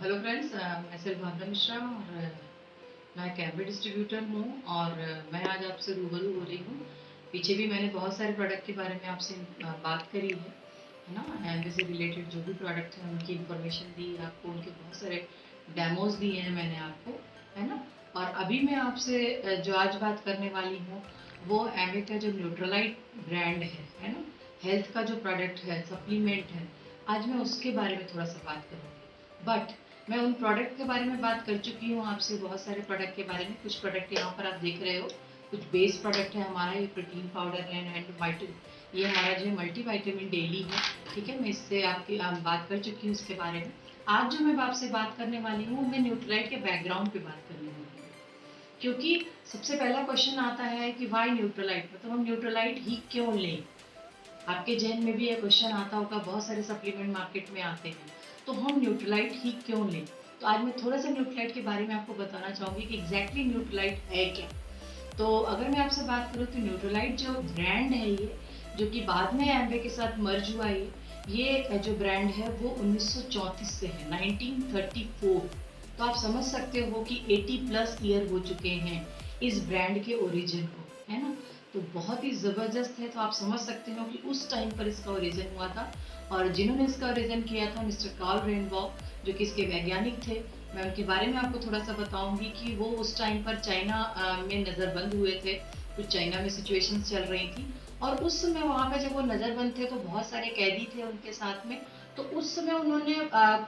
Hello friends, मैं सिर्फ भावना मिश्रा और मैं कैमरे डिस्ट्रीब्यूटर हूँ और मैं आज आपसे रूबरू हो रही हूँ। पीछे भी मैंने बहुत सारे प्रोडक्ट के बारे में आपसे बात करी है ना। एंड से रिलेटेड जो भी प्रोडक्ट हैं उनकी इंफॉर्मेशन दी आपको, उनके बहुत सारे डेमोज दिए हैं मैंने आपको, है ना। और अभी मैं आपसे जो आज बात करने वाली हूँ वो एम्वे का जो न्यूट्रलाइट ब्रांड है ना, हेल्थ का जो प्रोडक्ट है, सप्लीमेंट है, आज मैं उसके बारे में थोड़ा सा बात करूँगी। बट मैं उन प्रोडक्ट के बारे में बात कर चुकी हूँ आपसे, बहुत सारे प्रोडक्ट के बारे में। कुछ प्रोडक्ट यहाँ पर आप देख रहे हो, कुछ बेस प्रोडक्ट है हमारा। ये प्रोटीन पाउडर है एंड वाइटमिन, ये हमारा जो है मल्टी वाइटामिन डेली है। ठीक है, मैं इससे आपकी बात कर चुकी हूँ इसके बारे में। आज जो मैं आपसे बात करने वाली हूँ, मैं न्यूट्रालाइट के बैकग्राउंड पे बात करने वाली हूँ। क्योंकि सबसे पहला क्वेश्चन आता है कि वाई न्यूट्रालाइट, मतलब हम न्यूट्रालाइट ही क्यों लें। आपके जहन में भी ये क्वेश्चन आता होगा, बहुत सारे सप्लीमेंट मार्केट में आते हैं, तो हम न्यूट्रलाइट ही क्यों लें। तो आज मैं थोड़ा सा न्यूट्रलाइट के बारे में आपको बताना चाहूँगी कि एग्जैक्टली न्यूट्रलाइट है क्या। तो अगर मैं आपसे बात करूँ तो न्यूट्रलाइट जो ब्रांड है ये, जो कि बाद में एम्वे के साथ मर्ज हुआ, ये जो ब्रांड है वो 1934 से है, 1934। तो आप समझ सकते हो कि 80 प्लस ईयर हो चुके हैं इस ब्रांड के ओरिजिन को, है ना। तो बहुत ही ज़बरदस्त है। तो आप समझ सकते हो कि उस टाइम पर इसका ओरिजिन हुआ था और जिन्होंने इसका ओरिजिन किया था मिस्टर कार्ल रेनबॉक, जो कि इसके वैज्ञानिक थे। मैं उनके बारे में आपको थोड़ा सा बताऊंगी कि वो उस टाइम पर चाइना में नज़रबंद हुए थे। कुछ चाइना में सिचुएशंस चल रही थी और उस समय वहाँ पे जब वो नज़रबंद थे तो बहुत सारे कैदी थे उनके साथ में। तो उस समय उन्होंने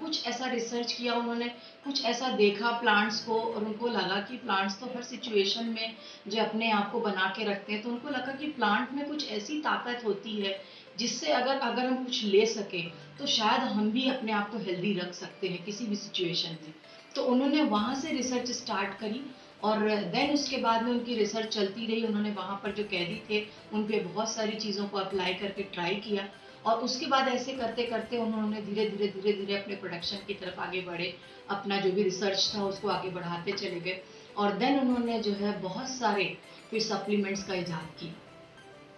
कुछ ऐसा रिसर्च किया, उन्होंने कुछ ऐसा देखा प्लांट्स को, और उनको लगा कि प्लांट्स तो हर सिचुएशन में जो अपने आप को बना के रखते हैं। तो उनको लगा कि प्लांट में कुछ ऐसी ताकत होती है जिससे अगर अगर हम कुछ ले सके तो शायद हम भी अपने आप को हेल्दी रख सकते हैं किसी भी सिचुएशन में। तो उन्होंने वहाँ से रिसर्च स्टार्ट करी और देन उसके बाद में उनकी रिसर्च चलती रही। उन्होंने वहाँ पर जो कैदी थे उन पे बहुत सारी चीज़ों को अप्लाई करके ट्राई किया और उसके बाद ऐसे करते करते उन्होंने धीरे धीरे अपने प्रोडक्शन की तरफ आगे बढ़े। अपना जो भी रिसर्च था उसको आगे बढ़ाते चले गए और देन उन्होंने जो है बहुत सारे फिर सप्लीमेंट्स का इजाद किया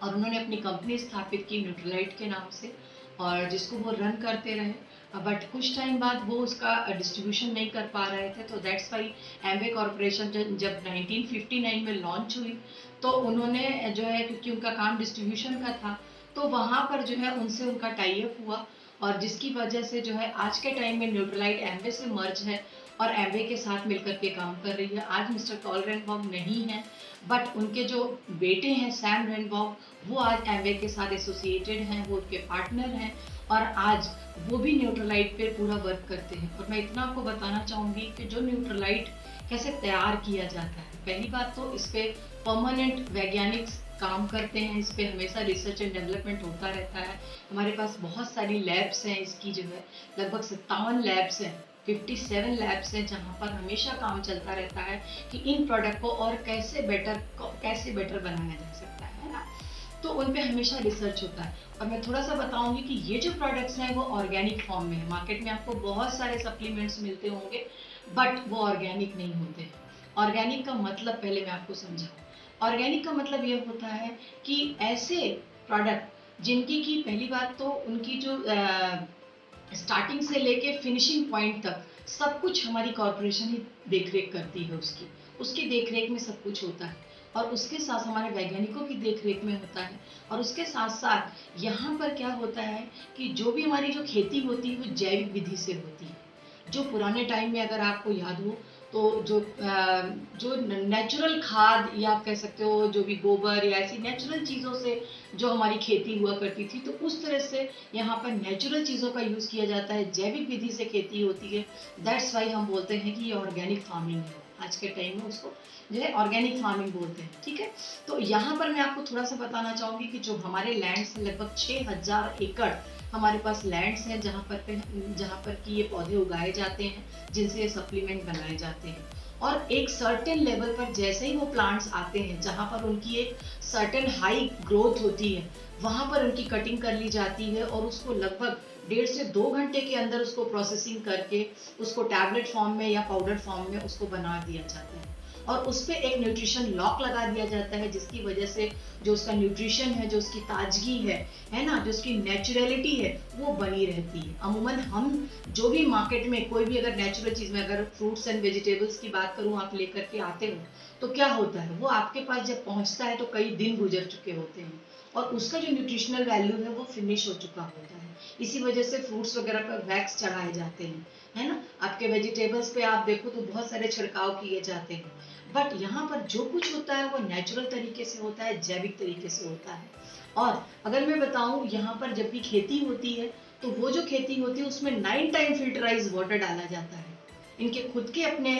और उन्होंने अपनी कंपनी स्थापित की न्यूट्रलाइट के नाम से, और जिसको वो रन करते रहे। बट कुछ टाइम बाद वो उसका डिस्ट्रीब्यूशन नहीं कर पा रहे थे, तो दैट्स वाई एम्वे कॉरपोरेशन जब 1959 में लॉन्च हुई तो उन्होंने जो है, क्योंकि उनका काम डिस्ट्रीब्यूशन का था, तो वहाँ पर जो है उनसे उनका टाई अप हुआ और जिसकी वजह से जो है आज के टाइम में न्यूट्रलाइट एम्वे से मर्ज है और एम्वे के साथ मिलकर के काम कर रही है। आज मिस्टर कॉल रेनबॉग नहीं है, बट उनके जो बेटे हैं सैम रेनबॉग, वो आज एम्वे के साथ एसोसिएटेड हैं, वो उनके पार्टनर हैं और आज वो भी न्यूट्रलाइट पे पूरा वर्क करते हैं। और मैं इतना आपको बताना चाहूँगी कि जो न्यूट्रलाइट कैसे तैयार किया जाता है। पहली बात तो इस पे परमानेंट वैज्ञानिक काम करते हैं, इस पे हमेशा रिसर्च एंड डेवलपमेंट होता रहता है। हमारे पास बहुत सारी लैब्स हैं, इसकी जो है लगभग 57 लैब्स हैं, 57 लैब्स हैं जहाँ पर हमेशा काम चलता रहता है कि इन प्रोडक्ट को और कैसे बेटर बनाया जा सकता है ना। तो उन पे हमेशा रिसर्च होता है। और मैं थोड़ा सा बताऊंगी कि ये जो प्रोडक्ट्स हैं वो ऑर्गेनिक फॉर्म में है। मार्केट में आपको बहुत सारे सप्लीमेंट्स मिलते होंगे बट वो ऑर्गेनिक नहीं होते। ऑर्गेनिक का मतलब पहले मैं आपको समझाऊं। ऑर्गेनिक का मतलब ये होता है कि ऐसे प्रोडक्ट जिनकी की पहली बात तो उनकी जो स्टार्टिंग से लेके फिनिशिंग पॉइंट तक सब कुछ हमारी कॉरपोरेशन ही देखरेख करती है। उसकी उसकी देखरेख में सब कुछ होता है और उसके साथ हमारे वैज्ञानिकों की देखरेख में होता है। और उसके साथ साथ यहाँ पर क्या होता है कि जो भी हमारी जो खेती होती है वो जैविक विधि से होती है। जो पुराने टाइम में अगर आपको याद हो तो जो नेचुरल खाद या आप कह सकते हो जो भी गोबर या ऐसी नेचुरल चीज़ों से जो हमारी खेती हुआ करती थी, तो उस तरह से यहाँ पर नेचुरल चीज़ों का यूज़ किया जाता है, जैविक विधि से खेती होती है। दैट्स वाई हम बोलते हैं कि ये ऑर्गेनिक फार्मिंग है। आज के टाइम में उसको जो है ऑर्गेनिक फार्मिंग बोलते हैं। ठीक है, तो यहाँ पर मैं आपको थोड़ा सा बताना चाहूँगी कि जो हमारे लैंड्स हैं, लगभग 6000 एकड़ हमारे पास लैंड्स हैं जहाँ पर कि ये पौधे उगाए जाते हैं जिनसे ये सप्लीमेंट बनाए जाते हैं। और एक सर्टेन लेवल पर जैसे ही वो प्लांट्स आते हैं जहाँ पर उनकी एक सर्टेन हाई ग्रोथ होती है, वहाँ पर उनकी कटिंग कर ली जाती है और उसको लगभग 1.5 से 2 घंटे के अंदर उसको प्रोसेसिंग करके उसको टैबलेट फॉर्म में या पाउडर फॉर्म में उसको बना दिया जाता है। और उस पर एक न्यूट्रिशन लॉक लगा दिया जाता है, जिसकी वजह से जो उसका न्यूट्रिशन है, जो उसकी ताजगी है ना, जो उसकी नेचुरलिटी है, वो बनी रहती है। अमूमन हम जो भी मार्केट में कोई भी अगर नेचुरल चीज़ में अगर फ्रूट्स एंड वेजिटेबल्स की बात करूँ, आप लेकर के आते हो तो क्या होता है, वो आपके पास जब पहुंचता है तो कई दिन गुजर चुके होते हैं और उसका जो न्यूट्रिशनल वैल्यू है वो फिनिश हो चुका होता है। इसी वजह से फ्रूट्स वगैरह पर वैक्स चढ़ाए जाते हैं, है ना। आपके वेजिटेबल्स पे आप देखो तो बहुत सारे छिड़काव किए जाते हैं, बट यहाँ पर जो कुछ होता है वो नेचुरल तरीके से होता है, जैविक तरीके से होता है। और अगर मैं बताऊं, यहाँ पर जब भी खेती होती है तो वो जो खेती होती है उसमें 9 टाइम फिल्टराइज वाटर डाला जाता है। इनके खुद के अपने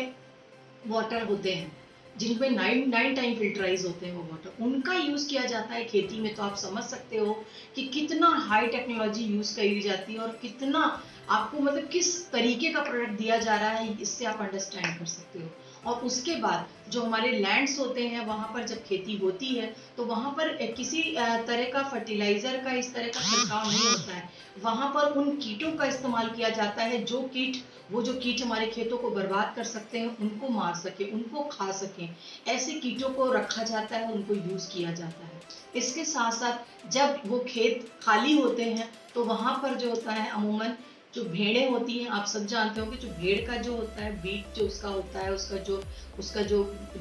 वाटर होते हैं जिनमें 9 टाइम फिल्टराइज होते हैं वो वाटर, उनका यूज किया जाता है खेती में। तो आप समझ सकते हो कि कितना हाई टेक्नोलॉजी यूज करी जाती है और कितना आपको मतलब किस तरीके का प्रोडक्ट दिया जा रहा है, इससे आप अंडरस्टैंड कर सकते हो। और उसके बाद जो हमारे लैंड्स होते हैं वहां पर जब खेती होती है तो वहां पर किसी तरह का फर्टिलाइजर का इस तरह का छिड़काव नहीं होता है। वहां पर उन कीटों का इस्तेमाल किया जाता है जो कीट हमारे खेतों को बर्बाद कर सकते हैं, उनको मार सके, उनको खा सके, ऐसे कीटों को रखा जाता है, उनको यूज किया जाता है। इसके साथ साथ जब वो खेत खाली होते हैं तो वहां पर जो होता है अमूमन जो भेड़ें होती हैं, आप सब जानते हो कि जो भेड़ का जो होता है बीट जो उसका होता है, उसका जो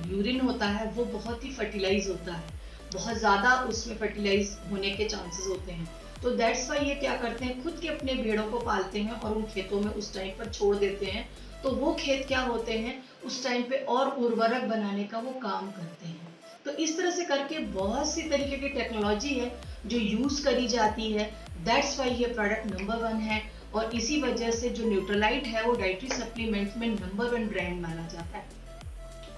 यूरिन होता है वो बहुत ही फर्टिलाइज होता है, बहुत ज्यादा उसमें फर्टिलाइज होने के चांसेस होते हैं। तो दैट्स वाई ये क्या करते हैं, खुद के अपने भेड़ों को पालते हैं और उन खेतों में उस टाइम पर छोड़ देते हैं। तो वो खेत क्या होते हैं उस टाइम पे और उर्वरक बनाने का वो काम करते हैं। तो इस तरह से करके बहुत सी तरीके की टेक्नोलॉजी है जो यूज करी जाती है। दैट्स वाई ये प्रोडक्ट नंबर 1 है और इसी वजह से जो न्यूट्रलाइट है वो डाइटरी सप्लीमेंट्स में नंबर 1 ब्रांड माना जाता है।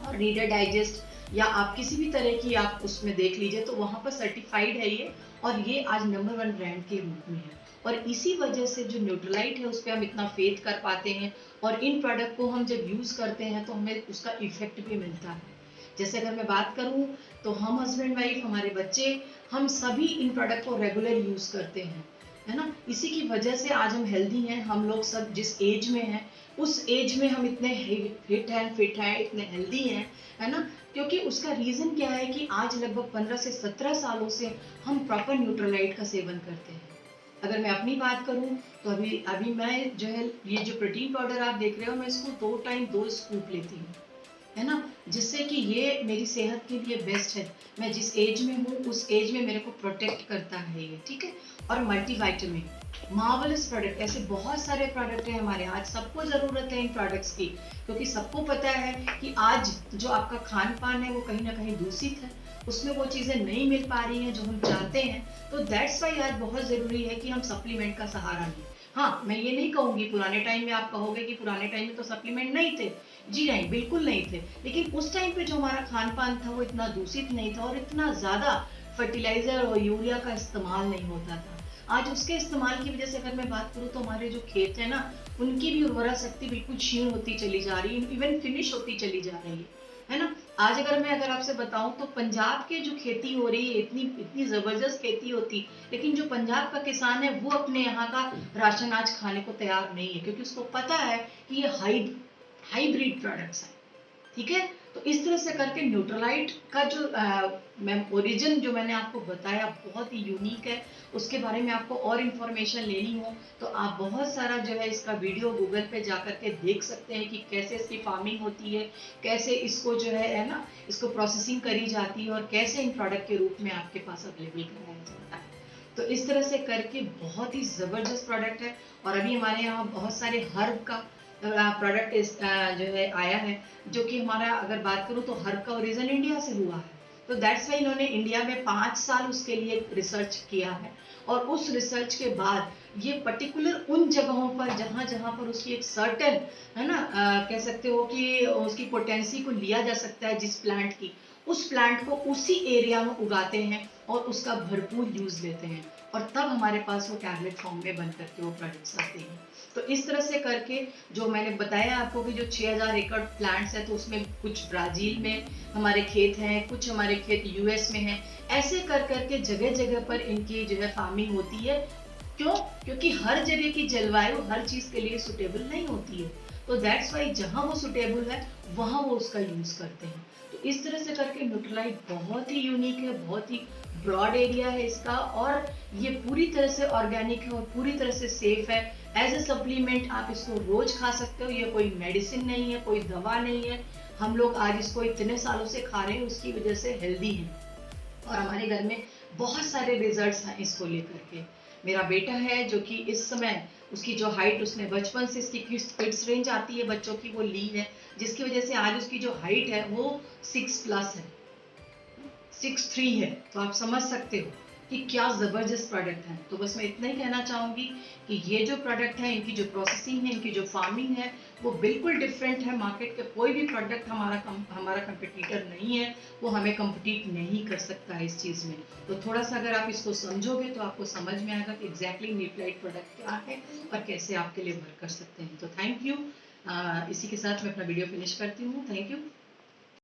और रीडर डाइजेस्ट या आप किसी भी तरह की आप उसमें देख लीजिए तो वहां पर सर्टिफाइड है ये, और ये आज नंबर 1 ब्रांड के रूप में है। और इसी वजह से जो न्यूट्रलाइट है उस पर हम इतना फेथ कर पाते हैं और इन प्रोडक्ट को हम जब यूज करते हैं तो हमें उसका इफेक्ट भी मिलता है। जैसे अगर मैं बात करूं तो हम हस्बैंड वाइफ, हमारे बच्चे, हम सभी इन प्रोडक्ट को रेगुलर यूज करते हैं, है ना। इसी की वजह से आज हम हेल्दी हैं। हम लोग सब जिस एज में हैं उस एज में हम इतने फिट हैं, इतने हेल्दी हैं, है ना। क्योंकि उसका रीजन क्या है कि आज लगभग 15 से 17 सालों से हम प्रॉपर न्यूट्रलाइट का सेवन करते हैं। अगर मैं अपनी बात करूं तो अभी अभी मैं जो है ये जो प्रोटीन पाउडर आप देख रहे हो, मैं इसको 2 टाइम 2 स्कूप लेती हूँ, है ना, जिससे कि ये मेरी सेहत के लिए बेस्ट है। मैं जिस एज में हूँ उस एज में मेरे को प्रोटेक्ट करता है ये, ठीक है। और मल्टीविटामिन, मार्वलस प्रोडक्ट, ऐसे बहुत सारे प्रोडक्ट हैं हमारे। आज सबको जरूरत है इन प्रोडक्ट्स की, क्योंकि सबको पता है कि आज जो आपका खान पान है वो कहीं ना कहीं दूषित है, उसमें वो चीजें नहीं मिल पा रही हैं जो हम चाहते हैं। तो दैट्स वाई आज बहुत जरूरी है कि हम सप्लीमेंट का सहारा लें। हाँ, मैं ये नहीं कहूंगी पुराने टाइम में, आप कहोगे कि पुराने टाइम में तो सप्लीमेंट नहीं थे। जी नहीं, बिल्कुल नहीं थे, लेकिन उस टाइम पे जो हमारा खान पान था वो इतना दूषित नहीं था और इतना ज्यादा फर्टिलाइजर और यूरिया का इस्तेमाल नहीं होता था। आज उसके इस्तेमाल की वजह से अगर मैं बात करूँ तो हमारे जो खेत है ना, उनकी भी उर्वरा शक्ति बिल्कुल क्षीण होती चली जा रही है, इवन फिनिश होती चली जा रही है ना। आज अगर आपसे बताऊं तो पंजाब के जो खेती हो रही है, इतनी इतनी जबरदस्त खेती होती, लेकिन जो पंजाब का किसान है वो अपने यहाँ का राशन आज खाने को तैयार नहीं है, क्योंकि उसको पता है कि ये हाइब्रिड प्रोडक्ट्स हैं, ठीक है। तो इस तरह से करके न्यूट्रलाइट का जो ओरिजिन जो मैंने आपको बताया बहुत ही यूनिक है। उसके बारे में आपको और इन्फॉर्मेशन लेनी हो तो आप बहुत सारा जो है इसका वीडियो गूगल पे जा करके देख सकते हैं कि कैसे इसकी फार्मिंग होती है, कैसे इसको जो है ना, इसको प्रोसेसिंग करी जाती है और कैसे इन प्रोडक्ट के रूप में आपके पास अवेलेबल कराया जाता है। तो इस तरह से करके बहुत ही जबरदस्त प्रोडक्ट है। और अभी हमारे यहाँ बहुत सारे हर्ब का प्रोडक्ट जो है आया है, जो कि हमारा अगर बात करूं तो हर्ब का ओरिजिन इंडिया से हुआ है। तो दैट्स वाई इन्होंने इंडिया में 5 साल उसके लिए रिसर्च किया है और उस रिसर्च के बाद ये पर्टिकुलर उन जगहों पर जहां जहां पर उसकी एक सर्टेन, है ना, कह सकते हो कि उसकी पोटेंसी को लिया जा सकता है जिस प्लांट की, उस प्लांट को उसी एरिया में उगाते हैं और उसका भरपूर यूज लेते हैं और तब हमारे पास वो टैबलेट फॉर्म में बन करके वो प्रोडक्ट्स आते हैं। तो इस तरह से करके जो मैंने बताया आपको कि जो 6000 एकड़ प्लांट्स है तो उसमें कुछ ब्राजील में हमारे खेत हैं, कुछ हमारे खेत यूएस में हैं। ऐसे कर करके जगह जगह पर इनकी जो है फार्मिंग होती है। क्यों? क्योंकि हर जगह की जलवायु हर चीज के लिए सुटेबल नहीं होती है। तो दैट्स वाई जहाँ वो सुटेबल है वहाँ वो उसका यूज करते हैं। तो इस तरह से करके न्यूट्रालाइट बहुत ही यूनिक है, बहुत ही ब्रॉड एरिया है इसका, और ये पूरी तरह से ऑर्गेनिक है और पूरी तरह से सेफ है। एज ए सप्लीमेंट आप इसको रोज खा सकते हो, ये कोई मेडिसिन नहीं है, कोई दवा नहीं है। हम लोग आज इसको इतने सालों से खा रहे हैं, उसकी वजह से हेल्दी हैं और हमारे घर में बहुत सारे रिजल्ट्स हैं इसको लेकर के। मेरा बेटा है जो कि इस समय उसकी जो हाइट, उसने बचपन से इसकी किड्स रेंज आती है बच्चों की, वो ली है, जिसकी वजह से आज उसकी जो हाइट है वो 6+ है, 6'3" है। तो आप समझ सकते हो कि क्या जबरदस्त प्रोडक्ट है। तो बस मैं इतना ही कहना चाहूंगी कि ये जो प्रोडक्ट है, इनकी जो प्रोसेसिंग है, इनकी जो फार्मिंग है, वो बिल्कुल डिफरेंट है। मार्केट के कोई भी प्रोडक्ट हमारा कंपटीटर नहीं है, वो हमें कम्पिटिट नहीं कर सकता है इस चीज़ में। तो थोड़ा सा अगर आप इसको समझोगे तो आपको समझ में आएगा कि एग्जैक्टली न्यूट्रालाइट प्रोडक्ट क्या है और कैसे आपके लिए वर्क कर सकते हैं। तो थैंक यू। इसी के साथ मैं अपना वीडियो फिनिश करती हूँ। Thank you.